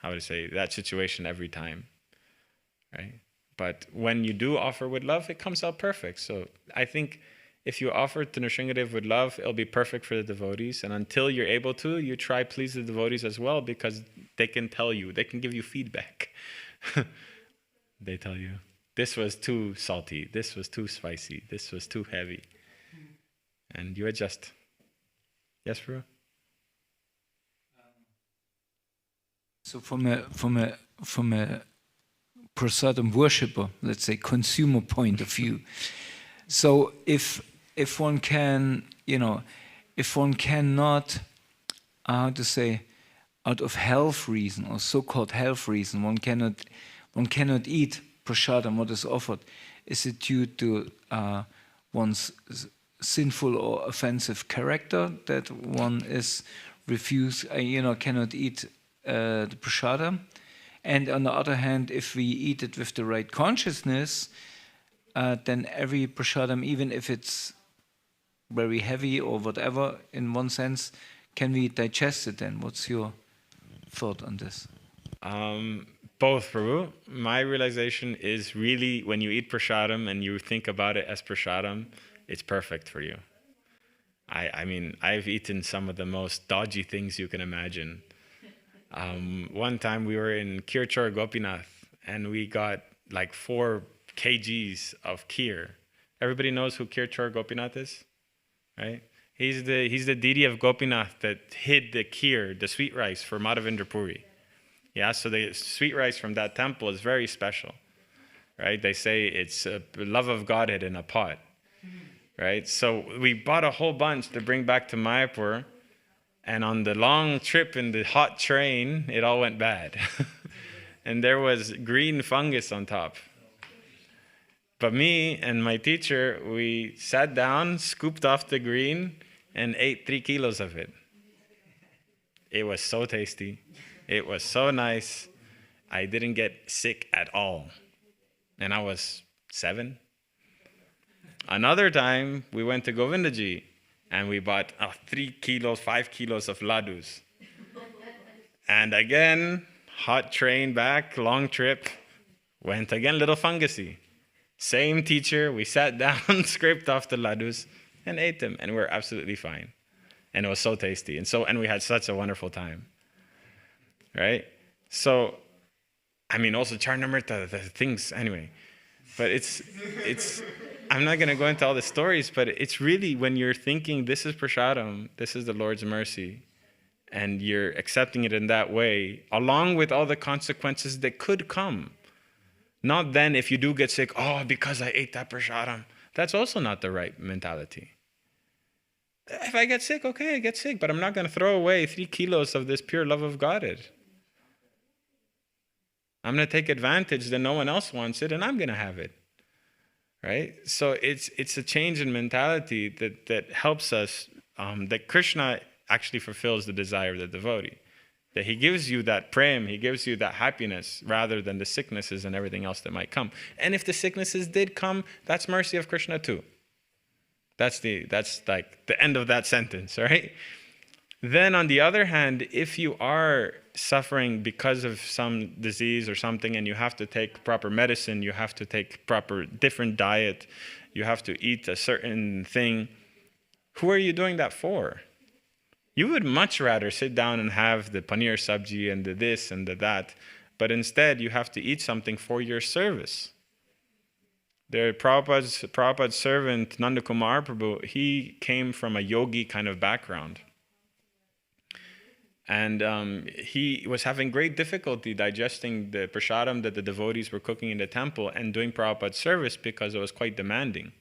that situation every time, right? But when you do offer with love, it comes out perfect. So I think if you offer to Nrsingadev with love, it'll be perfect for the devotees. And until you're able to, you try please the devotees as well, because they can tell you, they can give you feedback. They tell you, this was too salty, this was too spicy, this was too heavy. And you adjust. Yes, Prabhu? So from a prasadam worshipper, let's say consumer point of view, so if one can, if one cannot, out of health reason or so-called health reason, one cannot eat prasadam, what is offered, is it due to one's sinful or offensive character that one is refused, cannot eat the prasadam? And on the other hand, if we eat it with the right consciousness, then every prasadam, even if it's very heavy or whatever, in one sense, can we digest it then? What's your thought on this? Both, Prabhu. My realization is really when you eat prasadam and you think about it as prasadam, it's perfect for you. I mean, I've eaten some of the most dodgy things you can imagine. One time we were in Kirchur Gopinath and we got like 4 kgs of kheer. Everybody knows who Kirchur Gopinath is, right? He's the deity of Gopinath that hid the kheer, the sweet rice, for Madhavendra Puri. Yeah, so the sweet rice from that temple is very special, right? They say it's a love of Godhead in a pot, right? So we bought a whole bunch to bring back to Mayapur, and on the long trip in the hot train, it all went bad. And there was green fungus on top. But me and my teacher, we sat down, scooped off the green, and ate 3 kilos of it. It was so tasty. It was so nice. I didn't get sick at all. And I was 7. Another time, we went to Govindaji, and we bought 3 kilos, 5 kilos of ladus. And again, hot train back, long trip, went again, little fungusy. Same teacher, we sat down, scraped off the ladus, and ate them, and we were absolutely fine. And it was so tasty, and we had such a wonderful time, right? So, I mean, also Charnamrita, the things, anyway. But it's. I'm not going to go into all the stories, but it's really when you're thinking, this is prasadam, this is the Lord's mercy, and you're accepting it in that way, along with all the consequences that could come. Not then, if you do get sick, because I ate that prasadam. That's also not the right mentality. If I get sick, okay, I get sick, but I'm not going to throw away 3 kilos of this pure love of Godhead. I'm going to take advantage that no one else wants it, and I'm going to have it. Right? So it's a change in mentality that helps us, that Krishna actually fulfills the desire of the devotee. That he gives you that prem, he gives you that happiness, rather than the sicknesses and everything else that might come. And if the sicknesses did come, that's mercy of Krishna too. That's like the end of that sentence, right? Then on the other hand, if you are suffering because of some disease or something, and you have to take proper medicine, you have to take proper different diet, you have to eat a certain thing, who are you doing that for? You would much rather sit down and have the paneer sabji and the this and the that, but instead you have to eat something for your service. Prabhupada's servant, Nanda Kumar Prabhu, he came from a yogi kind of background. And he was having great difficulty digesting the prasadam that the devotees were cooking in the temple and doing Prabhupada's service because it was quite demanding.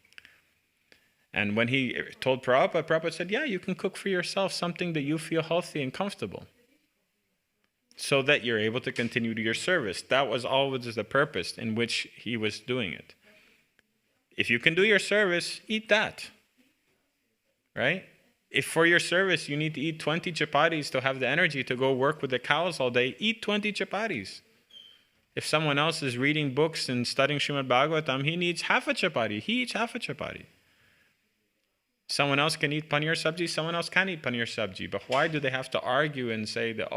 And when he told Prabhupada, Prabhupada said, yeah, you can cook for yourself something that you feel healthy and comfortable so that you're able to continue to your service. That was always the purpose in which he was doing it. If you can do your service, eat that, right? If for your service you need to eat 20 chapatis to have the energy to go work with the cows all day, eat 20 chapatis. If someone else is reading books and studying Srimad-Bhagavatam, he needs half a chapati. He eats half a chapati. Someone else can eat paneer sabji, someone else can't eat paneer sabji. But why do they have to argue and say that,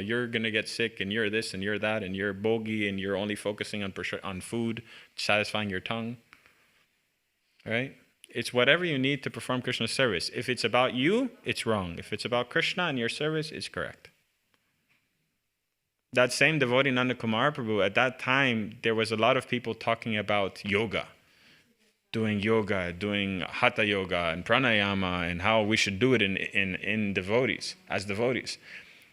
you're going to get sick and you're this and you're that and you're bogey and you're only focusing on food, satisfying your tongue? Right? It's whatever you need to perform Krishna's service. If it's about you, it's wrong. If it's about Krishna and your service, it's correct. That same devotee, Nanda Kumar Prabhu, at that time, there was a lot of people talking about yoga, doing hatha yoga and pranayama, and how we should do it in devotees, as devotees.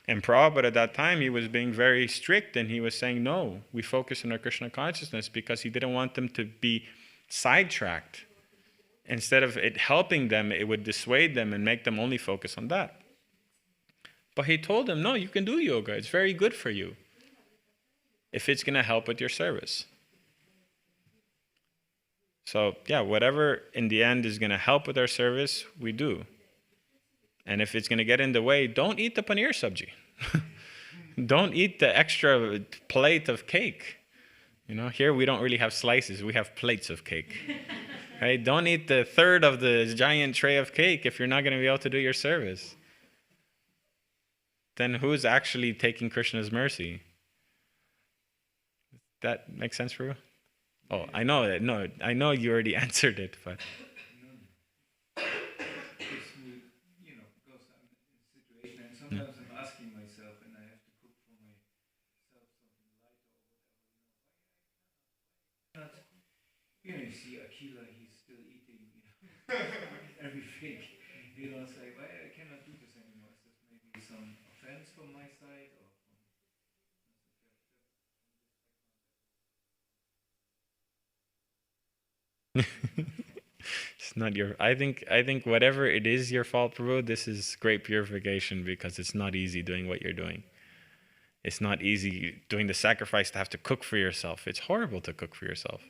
And Prabhupada at that time, he was being very strict, and he was saying, no, we focus on our Krishna consciousness, because he didn't want them to be sidetracked. Instead of it helping them, it would dissuade them and make them only focus on that. But he told them, no, you can do yoga. It's very good for you if it's going to help with your service. So, whatever in the end is going to help with our service, we do. And if it's going to get in the way, don't eat the paneer sabji. Don't eat the extra plate of cake. Here we don't really have slices. We have plates of cake. Right? Don't eat the third of the giant tray of cake if you're not going to be able to do your service. Then who's actually taking Krishna's mercy? That makes sense for you? Oh, I know it. No, I know you already answered it, but. Because I'm in a situation, and sometimes I'm asking myself, and I have to cook for myself something lighter or whatever. You see Akila, he's still eating, everything. Say, well, I cannot do this anymore. Is this maybe some offense from my side? It's not your. I think whatever it is your fault, Prabhu, this is great purification because it's not easy doing what you're doing. It's not easy doing the sacrifice to have to cook for yourself. It's horrible to cook for yourself.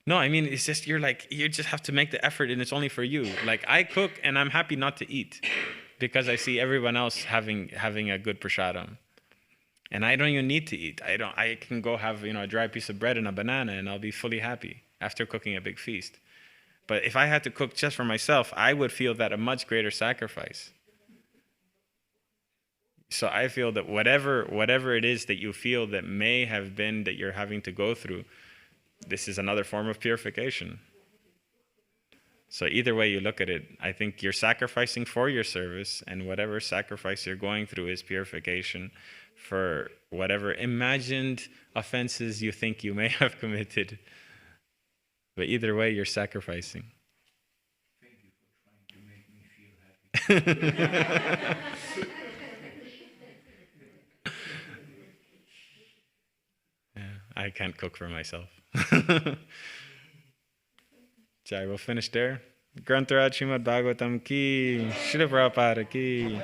No, I mean, it's just, you just have to make the effort and it's only for you. Like, I cook and I'm happy not to eat because I see everyone else having a good prasadam. And I don't even need to eat. I can go have, a dry piece of bread and a banana and I'll be fully happy after cooking a big feast. But if I had to cook just for myself, I would feel that a much greater sacrifice. So I feel that whatever it is that you feel that may have been that you're having to go through, this is another form of purification. So either way you look at it, I think you're sacrificing for your service, and whatever sacrifice you're going through is purification for whatever imagined offenses you think you may have committed. But either way, you're sacrificing. Thank you for trying to make me feel happy. I can't cook for myself. Jai, we'll finish there. Grantaraj Srimad-Bhagavatam ki, Srila Prabhupada ki.